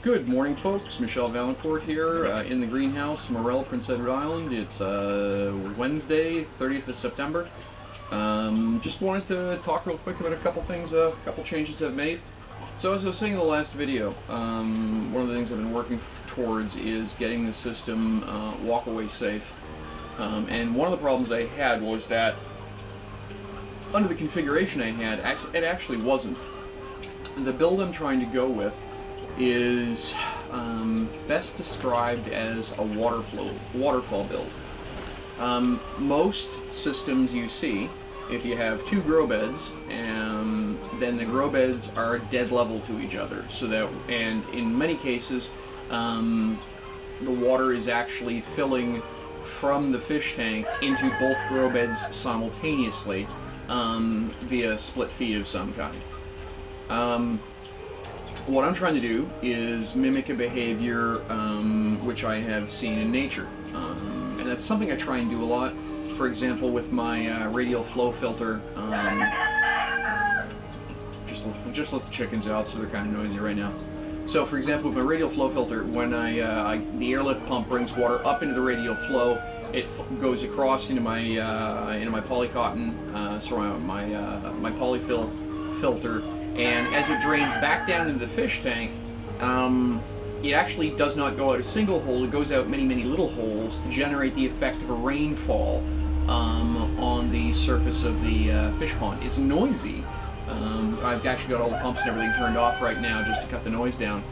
Good morning, folks. Michelle Valancourt here in the greenhouse, Morel, Prince Edward Island. It's Wednesday, 30th of September. Just wanted to talk real quick about a couple things, a couple changes I've made. So as I was saying in the last video, one of the things I've been working towards is getting the system walk-away safe. And one of the problems I had was that under the configuration I had, it actually wasn't. The build I'm trying to go with is best described as a waterfall build. Most systems you see, if you have two grow beds, and then the grow beds are dead level to each other, so that, and in many cases the water is actually filling from the fish tank into both grow beds simultaneously via split feed of some kind. What I'm trying to do is mimic a behavior which I have seen in nature, and that's something I try and do a lot. For example, with my radial flow filter, just let the chickens out, so they're kind of noisy right now. So for example, with my radial flow filter, when the airlift pump brings water up into the radial flow, it goes across into my polycotton, my polyfill filter. And as it drains back down into the fish tank, it actually does not go out a single hole, it goes out many, many little holes to generate the effect of a rainfall on the surface of the fish pond. It's noisy. I've actually got all the pumps and everything turned off right now just to cut the noise down.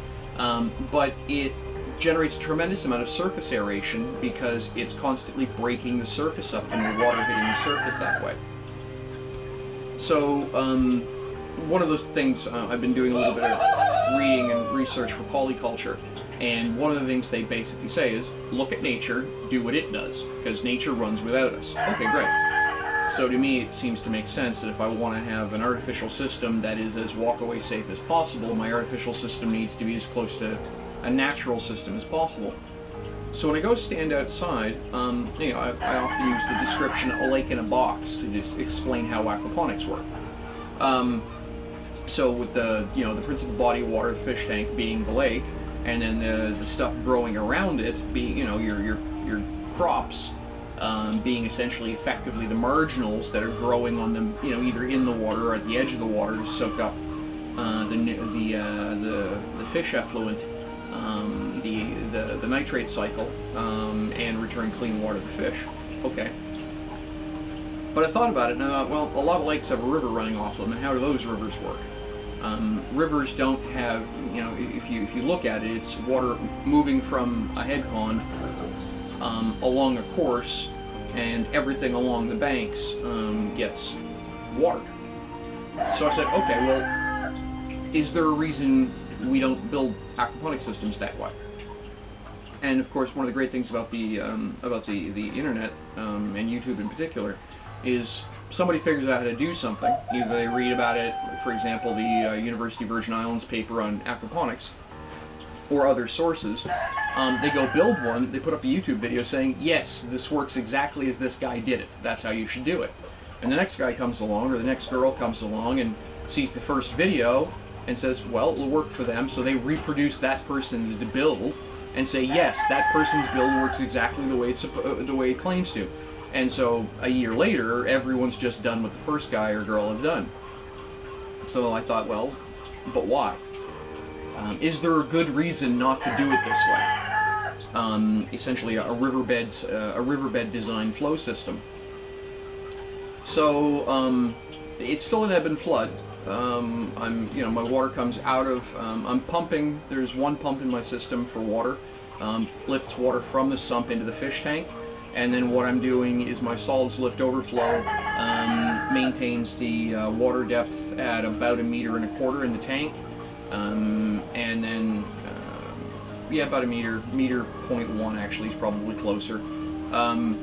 But it generates a tremendous amount of surface aeration because it's constantly breaking the surface up and the water hitting the surface that way. So, one of those things, I've been doing a little bit of reading and research for polyculture, and one of the things they basically say is, look at nature, do what it does, because nature runs without us. Okay, great. So to me it seems to make sense that if I want to have an artificial system that is as walk-away safe as possible, my artificial system needs to be as close to a natural system as possible. So when I go stand outside, you know, I often use the description "a lake in a box" to just explain how aquaponics work. So with the principal body of water, the fish tank being the lake, and then the stuff growing around it being, you know, your crops, being essentially effectively the marginals that are growing on them, you know, either in the water or at the edge of the water to soak up the fish effluent, the nitrate cycle, and return clean water to the fish. Okay. But I thought about it and I thought, well, a lot of lakes have a river running off them, and how do those rivers work? Rivers don't have, you know, if you look at it, it's water moving from a head pond along a course, and everything along the banks gets watered. So I said, okay, well, is there a reason we don't build aquaponic systems that way? And of course, one of the great things about the internet, and YouTube in particular, is somebody figures out how to do something. Either they read about it, for example, the University of Virgin Islands paper on aquaponics, or other sources. They go build one, they put up a YouTube video saying, yes, this works exactly as this guy did it. That's how you should do it. And the next guy comes along, or the next girl comes along and sees the first video and says, well, it'll work for them, so they reproduce that person's build and say, yes, that person's build works exactly the way it claims to. And so a year later, everyone's just done what the first guy or girl have done. So I thought, well, but why? Is there a good reason not to do it this way? Essentially, a riverbed design flow system. So it's still an ebb and flood. My water comes out of. I'm pumping. There's one pump in my system for water. Lifts water from the sump into the fish tank. And then what I'm doing is my solids lift overflow maintains the water depth at about 1.25 meters in the tank, and then about 1.1 meters actually is probably closer. And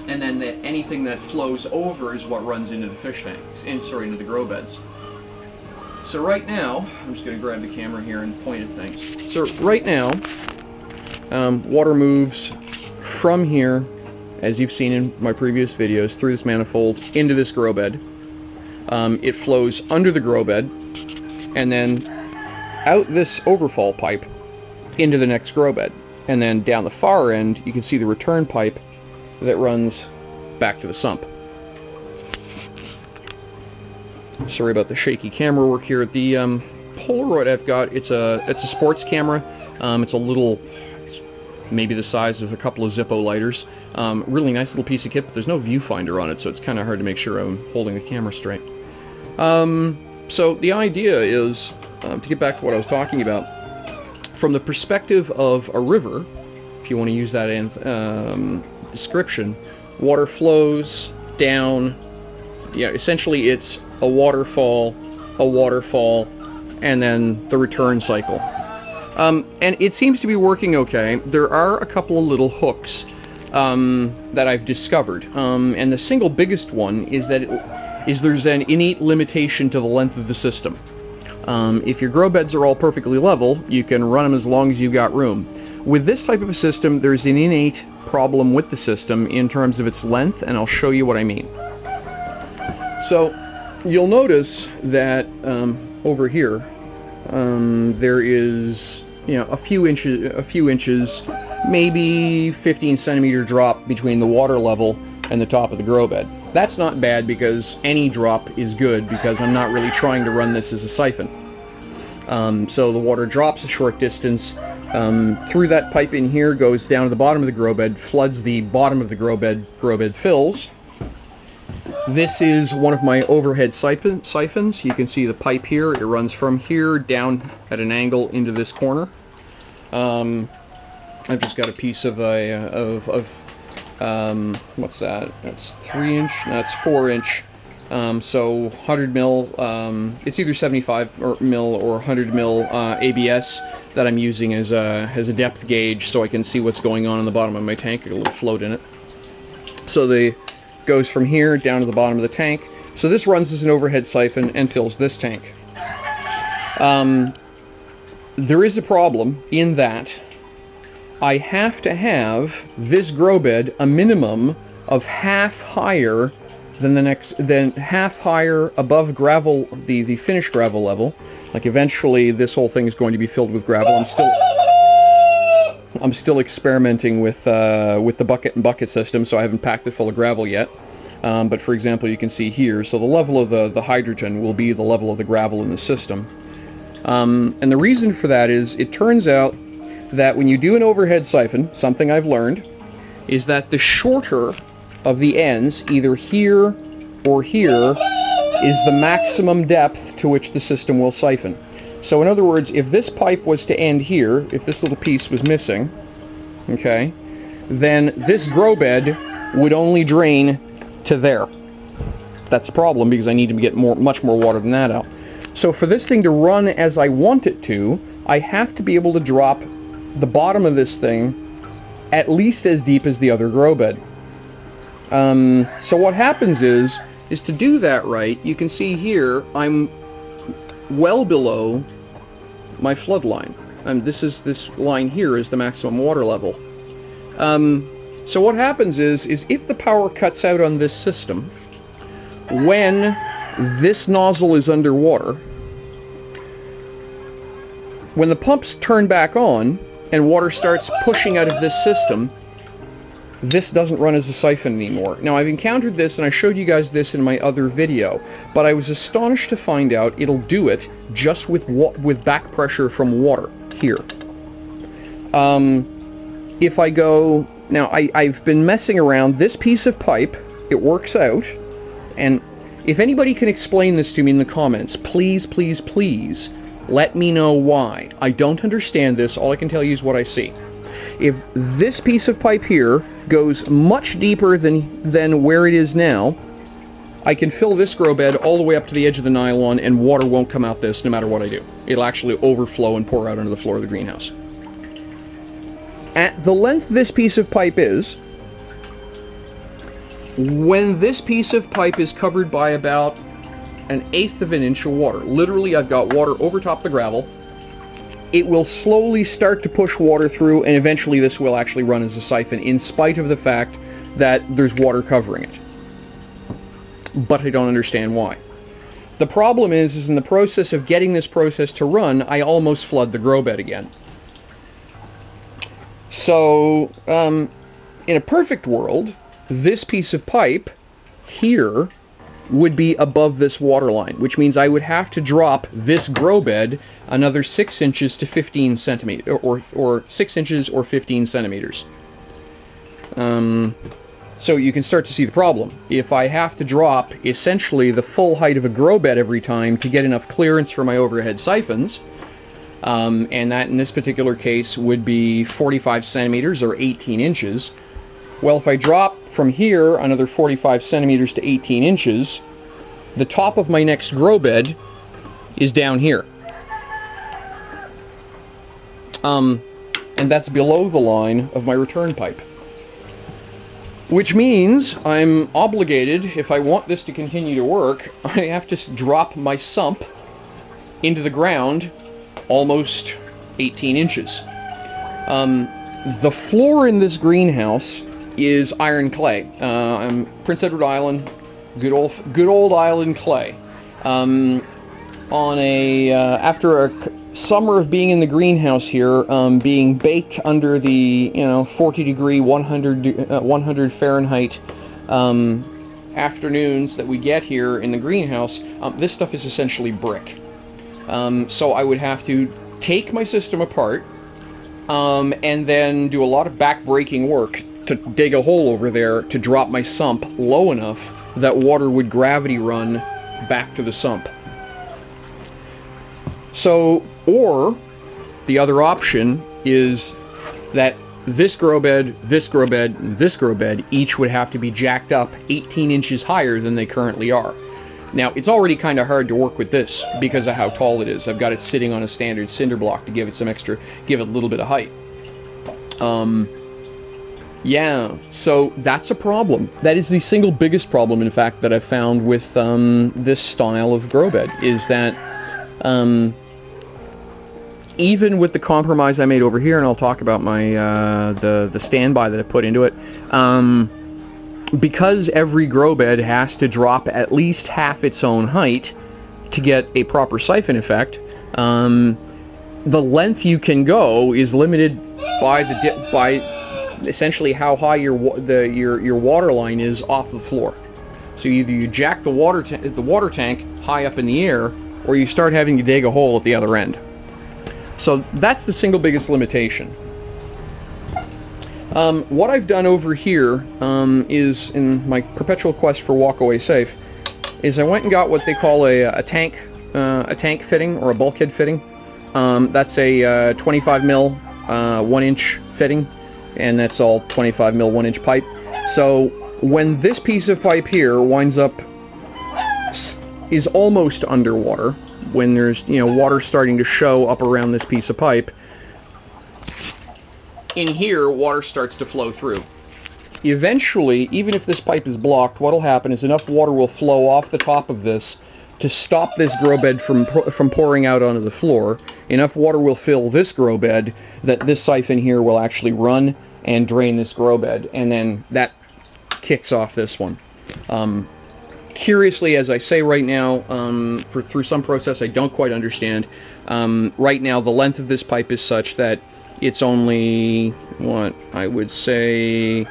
then anything that flows over is what runs into the fish tanks, into the grow beds. So right now, I'm just going to grab the camera here and point at things. So right now, water moves from here, as you've seen in my previous videos, through this manifold into this grow bed. It flows under the grow bed and then out this overfall pipe into the next grow bed. And then down the far end, you can see the return pipe that runs back to the sump. Sorry about the shaky camera work here. The Polaroid I've got, it's a sports camera. It's a little, maybe the size of a couple of Zippo lighters. Really nice little piece of kit, but there's no viewfinder on it, so it's kind of hard to make sure I'm holding the camera straight. So the idea is, to get back to what I was talking about, from the perspective of a river, if you want to use that in description, water flows down. Yeah, essentially it's a waterfall, and then the return cycle. And it seems to be working okay. There are a couple of little hooks that I've discovered, and the single biggest one is that there's an innate limitation to the length of the system. If your grow beds are all perfectly level, you can run them as long as you've got room. With this type of a system, there's an innate problem with the system in terms of its length, and I'll show you what I mean. So you'll notice that over here there is, you know, a few inches, maybe 15 centimeter drop between the water level and the top of the grow bed. That's not bad, because any drop is good, because I'm not really trying to run this as a siphon. So the water drops a short distance through that pipe in here, goes down to the bottom of the grow bed, floods the bottom of the grow bed fills. This is one of my overhead siphons. You can see the pipe here. It runs from here down at an angle into this corner. I've just got a piece of what's that? That's 3-inch. That's 4-inch. So 100 mil. It's either 75 mil or 100 mil ABS that I'm using as a depth gauge, so I can see what's going on in the bottom of my tank. A little float in it. So the goes from here down to the bottom of the tank. So this runs as an overhead siphon and fills this tank. There is a problem in that I have to have this grow bed a minimum of half higher than half higher above gravel, the finished gravel level. Like eventually this whole thing is going to be filled with gravel. I'm still experimenting with the bucket and bucket system, so I haven't packed it full of gravel yet. But for example, you can see here, so the level of the hydrogen will be the level of the gravel in the system. And the reason for that is, it turns out that when you do an overhead siphon, something I've learned, is that the shorter of the ends, either here or here, is the maximum depth to which the system will siphon. So in other words, if this pipe was to end here, if this little piece was missing, okay, then this grow bed would only drain to there. That's a problem, because I need to get much more water than that out. So for this thing to run as I want it to, I have to be able to drop the bottom of this thing at least as deep as the other grow bed. So what happens is to do that right, you can see here I'm well below my flood line. This line here is the maximum water level. So what happens is if the power cuts out on this system, when this nozzle is underwater, when the pumps turn back on and water starts pushing out of this system, this doesn't run as a siphon anymore. Now, I've encountered this, and I showed you guys this in my other video, but I was astonished to find out it'll do it just with back pressure from water here. If I go... Now, I've been messing around. This piece of pipe, it works out, and if anybody can explain this to me in the comments, please, please, please, let me know why. I don't understand this. All I can tell you is what I see. If this piece of pipe here goes much deeper than where it is now, I can fill this grow bed all the way up to the edge of the nylon, and water won't come out this no matter what I do. It'll actually overflow and pour out onto the floor of the greenhouse. At the length this piece of pipe is, when this piece of pipe is covered by about 1/8 of an inch of water, literally I've got water over top the gravel, it will slowly start to push water through, and eventually this will actually run as a siphon, in spite of the fact that there's water covering it. But I don't understand why. The problem is in the process of getting this process to run, I almost flood the grow bed again. So, in a perfect world, this piece of pipe here would be above this water line, which means I would have to drop this grow bed another 6 inches to 15 centimeters, or 6 inches or 15 centimeters. So you can start to see the problem. If I have to drop essentially the full height of a grow bed every time to get enough clearance for my overhead siphons, and that in this particular case would be 45 centimeters or 18 inches, well, if I drop from here another 45 centimeters to 18 inches, the top of my next grow bed is down here. And that's below the line of my return pipe. Which means I'm obligated, if I want this to continue to work, I have to drop my sump into the ground almost 18 inches. The floor in this greenhouse is iron clay. Prince Edward Island, good old island clay. After a summer of being in the greenhouse here, being baked under the 40 degree 100 Fahrenheit afternoons that we get here in the greenhouse, this stuff is essentially brick. So I would have to take my system apart and then do a lot of back-breaking work to dig a hole over there to drop my sump low enough that water would gravity run back to the sump. So, or the other option is that this grow bed, this grow bed, and this grow bed each would have to be jacked up 18 inches higher than they currently are. Now, it's already kind of hard to work with this because of how tall it is. I've got it sitting on a standard cinder block to give it give it a little bit of height. Yeah, so that's a problem. That is the single biggest problem, in fact, that I've found with this style of grow bed, is that even with the compromise I made over here, and I'll talk about my the standby that I put into it, because every grow bed has to drop at least half its own height to get a proper siphon effect, the length you can go is limited by essentially how high your water line is off the floor. So either you jack the water tank high up in the air, or you start having to dig a hole at the other end. So that's the single biggest limitation. What I've done over here is, in my perpetual quest for walk-away safe, is I went and got what they call a tank fitting, or a bulkhead fitting. That's a 25 mil 1 inch fitting, and that's all 25 mil 1 inch pipe. So when this piece of pipe here winds up, is almost underwater, when there's water starting to show up around this piece of pipe, in here water starts to flow through. Eventually, even if this pipe is blocked, what'll happen is enough water will flow off the top of this to stop this grow bed from pouring out onto the floor. Enough water will fill this grow bed that this siphon here will actually run and drain this grow bed, and then that kicks off this one. Curiously, as I say right now, through some process I don't quite understand, right now the length of this pipe is such that it's only, what, I would say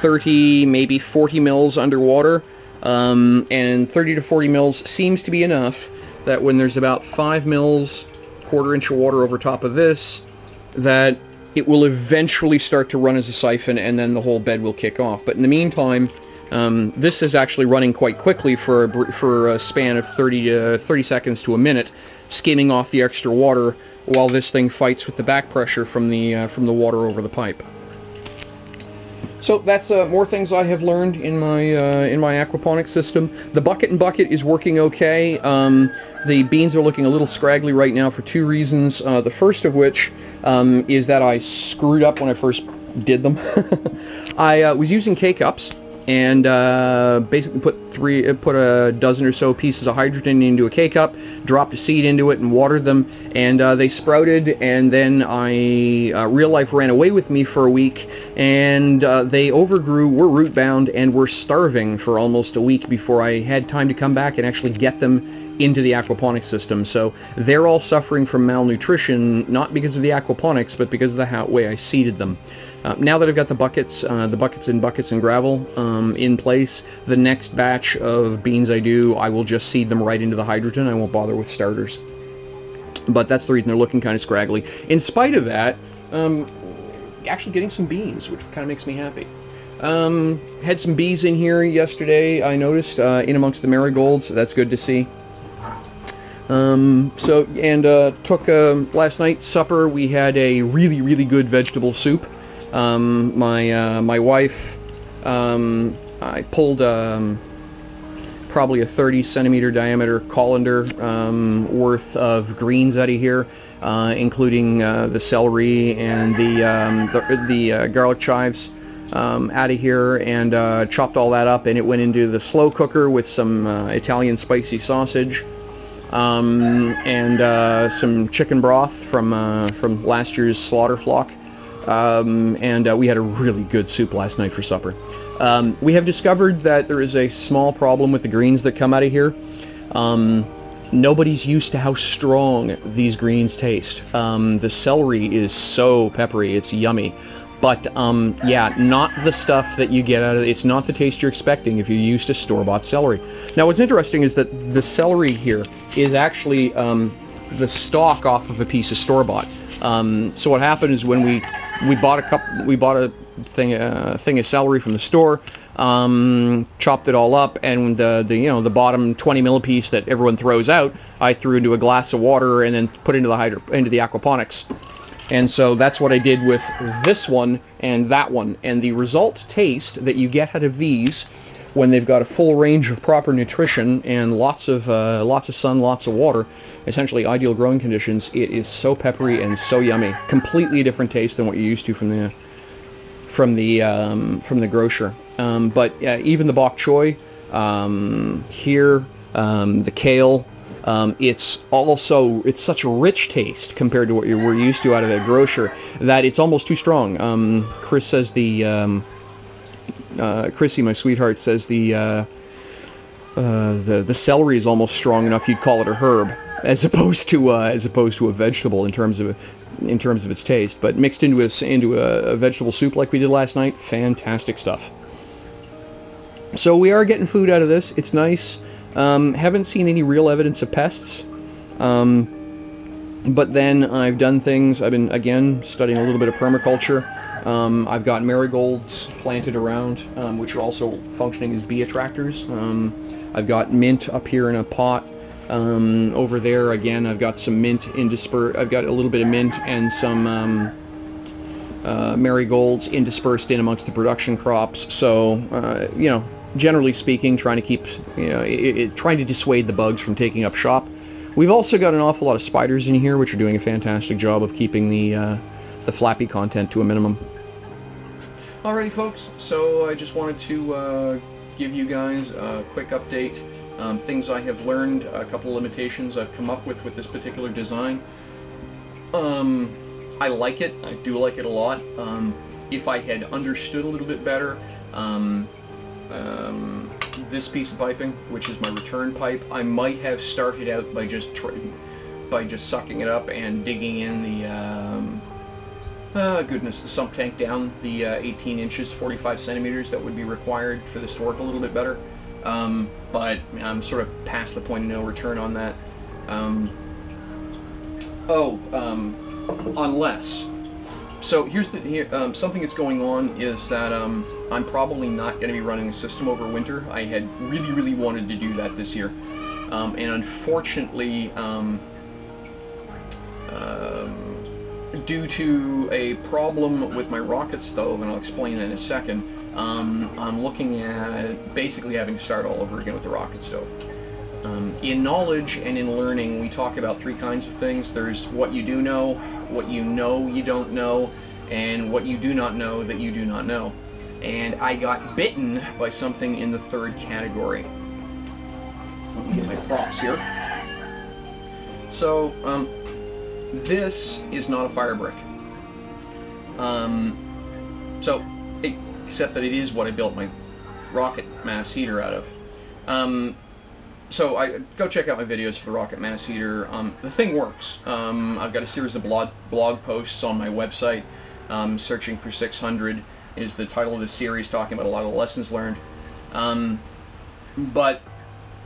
30, maybe 40 mils underwater, and 30 to 40 mils seems to be enough that when there's about 5 mils, quarter inch of water over top of this, that it will eventually start to run as a siphon, and then the whole bed will kick off. But in the meantime, this is actually running quite quickly for a span of 30 seconds to a minute, skimming off the extra water while this thing fights with the back pressure from the water over the pipe. So that's more things I have learned in my aquaponics system. The bucket and bucket is working okay. The beans are looking a little scraggly right now for two reasons. The first of which is that I screwed up when I first did them. I was using K-cups and basically put put a dozen or so pieces of hydrogen into a K-cup, dropped a seed into it, and watered them, and they sprouted. And then real life ran away with me for a week, and they overgrew, were root bound, and were starving for almost a week before I had time to come back and actually get them into the aquaponics system. So they're all suffering from malnutrition, not because of the aquaponics, but because of the way I seeded them. Now that I've got the buckets and gravel in place, the next batch of beans I will just seed them right into the hydrogen. I won't bother with starters. But that's the reason they're looking kind of scraggly. In spite of that, actually getting some beans, which kind of makes me happy. Had some bees in here yesterday, I noticed, in amongst the marigolds. That's good to see. Took last night's supper. We had a really good vegetable soup. My wife, I pulled probably a 30 centimeter diameter colander worth of greens out of here, including the celery and the garlic chives out of here, and chopped all that up, and it went into the slow cooker with some Italian spicy sausage. Some chicken broth from last year's slaughter flock, we had a really good soup last night for supper. We have discovered that there is a small problem with the greens that come out of here. Nobody's used to how strong these greens taste. The celery is so peppery, it's yummy. But, yeah, not the stuff that you get out of it. It's not the taste you're expecting if you're used to store-bought celery. Now, what's interesting is that the celery here is actually the stalk off of a piece of store-bought. So what happened is when we bought a thing of celery from the store, chopped it all up, and the bottom 20 millipiece that everyone throws out, I threw into a glass of water and then put into the aquaponics. And so that's what I did with this one and that one. And the result taste that you get out of these, when they've got a full range of proper nutrition and lots of sun, lots of water, essentially ideal growing conditions, it is so peppery and so yummy. Completely different taste than what you're used to from the grocer. But even the bok choy here, the kale. It's such a rich taste compared to what we're used to out of the grocer that it's almost too strong. Chris says Chrissy, my sweetheart, says the celery is almost strong enough you'd call it a herb, as opposed to a vegetable in terms of its taste. But mixed into a vegetable soup like we did last night, fantastic stuff. So we are getting food out of this. It's nice. Haven't seen any real evidence of pests, but then I've done things. I've been, again, studying a little bit of permaculture. I've got marigolds planted around, which are also functioning as bee attractors. I've got mint up here in a pot. Over there, again, I've got some mint I've got a little bit of mint and some marigolds interspersed in amongst the production crops. So, generally speaking, trying to keep, trying to dissuade the bugs from taking up shop. We've also got an awful lot of spiders in here, which are doing a fantastic job of keeping the flappy content to a minimum. Alrighty, folks. So I just wanted to give you guys a quick update. Things I have learned, a couple of limitations I've come up with this particular design. I like it. I do like it a lot. If I had understood a little bit better, this piece of piping, which is my return pipe, I might have started out by just sucking it up and digging in the sump tank down the 18 inches, 45 centimeters that would be required for this to work a little bit better. But I'm sort of past the point of no return on that. Unless. So here's something that's going on is that I'm probably not going to be running the system over winter. I had really wanted to do that this year, and unfortunately, due to a problem with my rocket stove, and I'll explain that in a second, I'm looking at basically having to start all over again with the rocket stove. In knowledge and in learning, we talk about three kinds of things. There's what you do know, what you know you don't know, and what you do not know that you do not know. And I got bitten by something in the third category. Let me get my props here. So, this is not a fire brick. Except that it is what I built my rocket mass heater out of. So go check out my videos for the rocket mass heater. The thing works. I've got a series of blog posts on my website. Searching for 600 is the title of the series, talking about a lot of the lessons learned. But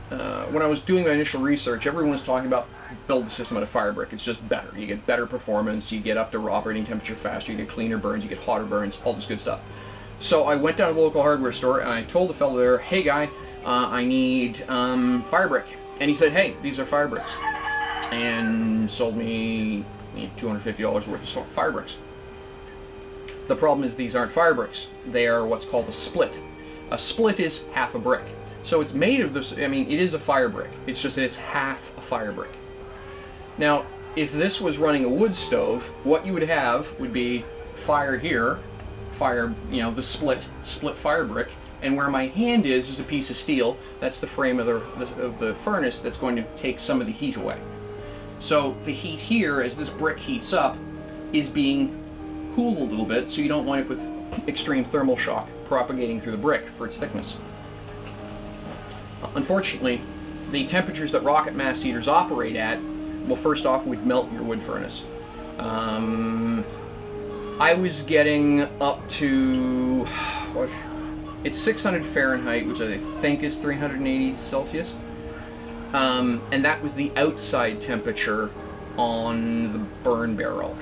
when I was doing my initial research, everyone was talking about build the system out of fire brick. It's just better. You get better performance, you get up to operating temperature faster, you get cleaner burns, you get hotter burns, all this good stuff. So I went down to the local hardware store and I told the fellow there, hey guy, I need fire brick. And he said, hey, these are fire bricks. And sold me $250 worth of fire bricks. The problem is these aren't fire bricks. They are what's called a split. A split is half a brick. So it's made of this, I mean, it is a fire brick. It's just that it's half a fire brick. Now, if this was running a wood stove, what you would have would be fire here, fire, you know, the split fire brick, and where my hand is a piece of steel. That's the frame of the furnace that's going to take some of the heat away. So the heat here, as this brick heats up, is being cooled a little bit, so you don't wind up with extreme thermal shock propagating through the brick for its thickness. Unfortunately, the temperatures that rocket mass heaters operate at, well, first off, would melt your wood furnace. I was getting up to, it's 600 Fahrenheit, which I think is 380 Celsius. And that was the outside temperature on the burn barrel.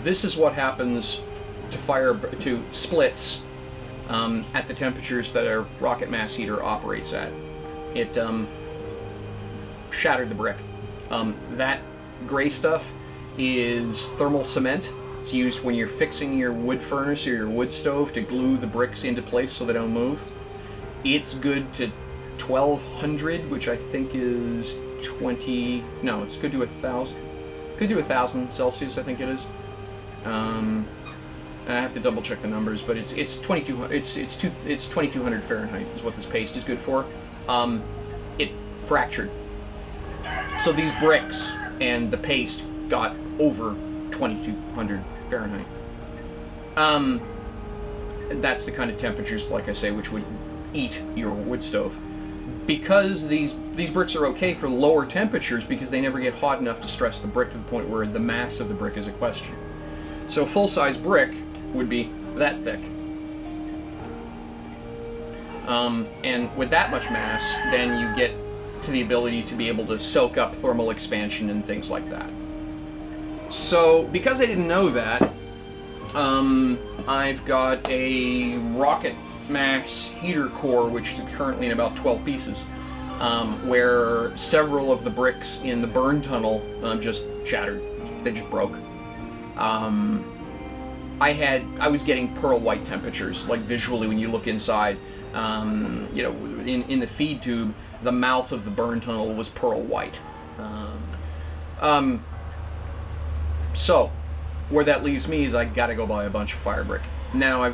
This is what happens to splits at the temperatures that a rocket mass heater operates at. It shattered the brick. That gray stuff is thermal cement. It's used when you're fixing your wood furnace or your wood stove to glue the bricks into place so they don't move. It's good to 1200, which I think is 20, no, it's good to 1000. Could do 1000 Celsius, I think it is. I have to double check the numbers, but it's 2200 Fahrenheit is what this paste is good for. It fractured. So these bricks and the paste got over 2200 Fahrenheit. That's the kind of temperatures, like I say, which would eat your wood stove. Because these bricks are okay for lower temperatures because they never get hot enough to stress the brick to the point where the mass of the brick is a question. So a full-size brick would be that thick. And with that much mass, then you get to the ability to be able to soak up thermal expansion and things like that. So, because I didn't know that, I've got a rocket mass heater core, which is currently in about 12 pieces, where several of the bricks in the burn tunnel just shattered. They just broke. I was getting pearl white temperatures, like visually when you look inside. You know, in the feed tube, the mouth of the burn tunnel was pearl white. So, where that leaves me is I gotta go buy a bunch of fire brick. Now, it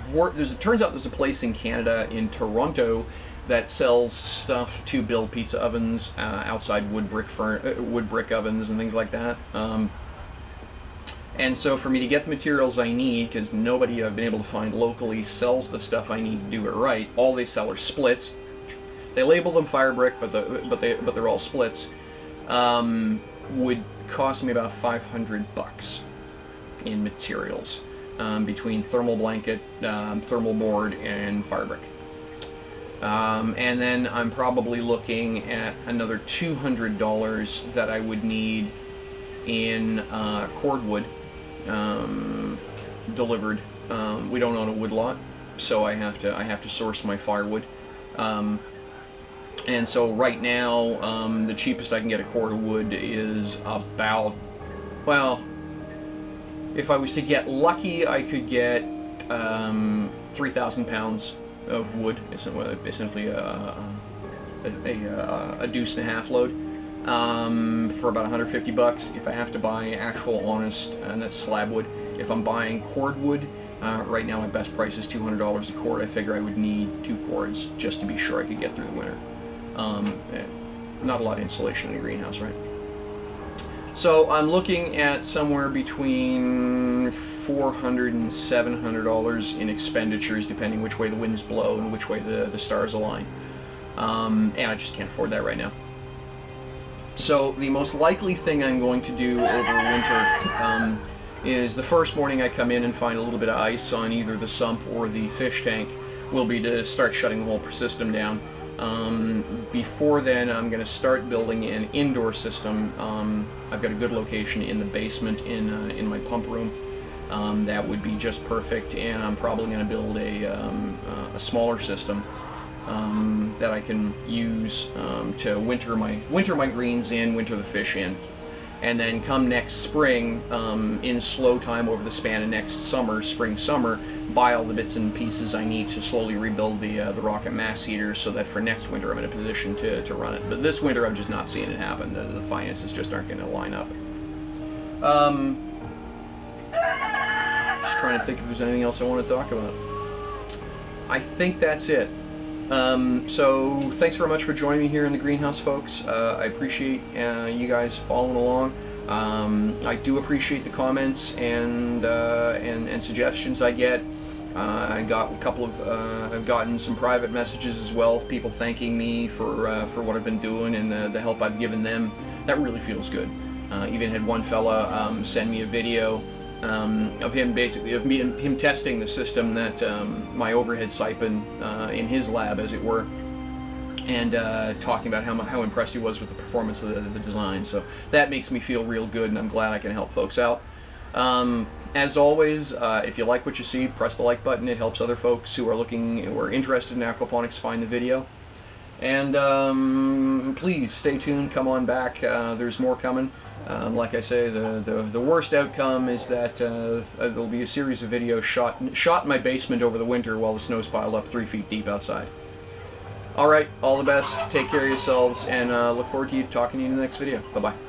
turns out there's a place in Canada, in Toronto, that sells stuff to build pizza ovens, outside wood brick ovens and things like that. And so for me to get the materials I need, because nobody I've been able to find locally sells the stuff I need to do it right, all they sell are splits. They label them fire brick, but they're all splits. Would cost me about $500 in materials, between thermal blanket, thermal board, and fire brick. And then I'm probably looking at another $200 that I would need in cordwood delivered. We don't own a wood lot, so I have to source my firewood. And so right now, the cheapest I can get a cord of wood is about, well, if I was to get lucky, I could get 3,000 pounds of wood, essentially a deuce and a half load, for about $150. If I have to buy actual honest, and that's slab wood. If I'm buying cord wood, Right now my best price is $200 a cord. I figure I would need 2 cords just to be sure I could get through the winter. Not a lot of insulation in the greenhouse, right? So I'm looking at somewhere between $400 and $700 in expenditures, depending which way the winds blow and which way the stars align. And I just can't afford that right now. So the most likely thing I'm going to do over winter is the first morning I come in and find a little bit of ice on either the sump or the fish tank will be to start shutting the whole system down. Before then, I'm going to start building an indoor system. I've got a good location in the basement in my pump room. That would be just perfect, and I'm probably going to build a smaller system that I can use to winter my greens in, winter the fish in, and then come next spring, in slow time over the span of next summer, spring-summer, buy all the bits and pieces I need to slowly rebuild the rocket mass heater, so that for next winter I'm in a position to run it. But this winter I'm just not seeing it happen. The finances just aren't going to line up. Just trying to think if there's anything else I want to talk about. I think that's it. So thanks very much for joining me here in the greenhouse, folks. I appreciate you guys following along. I do appreciate the comments and suggestions I get. I got a couple of I've gotten some private messages as well, people thanking me for what I've been doing and the help I've given them. That really feels good. Even had one fella send me a video of him him testing the system that my overhead siphon in his lab, as it were, and talking about how impressed he was with the performance of the design. So that makes me feel real good, and I'm glad I can help folks out. As always, if you like what you see, press the like button. It helps other folks who are interested in aquaponics find the video. And please stay tuned. Come on back. There's more coming. Like I say, the worst outcome is that there'll be a series of videos shot in my basement over the winter while the snow's piled up 3 feet deep outside. Alright, all the best, take care of yourselves, and look forward to talking to you in the next video. Bye-bye.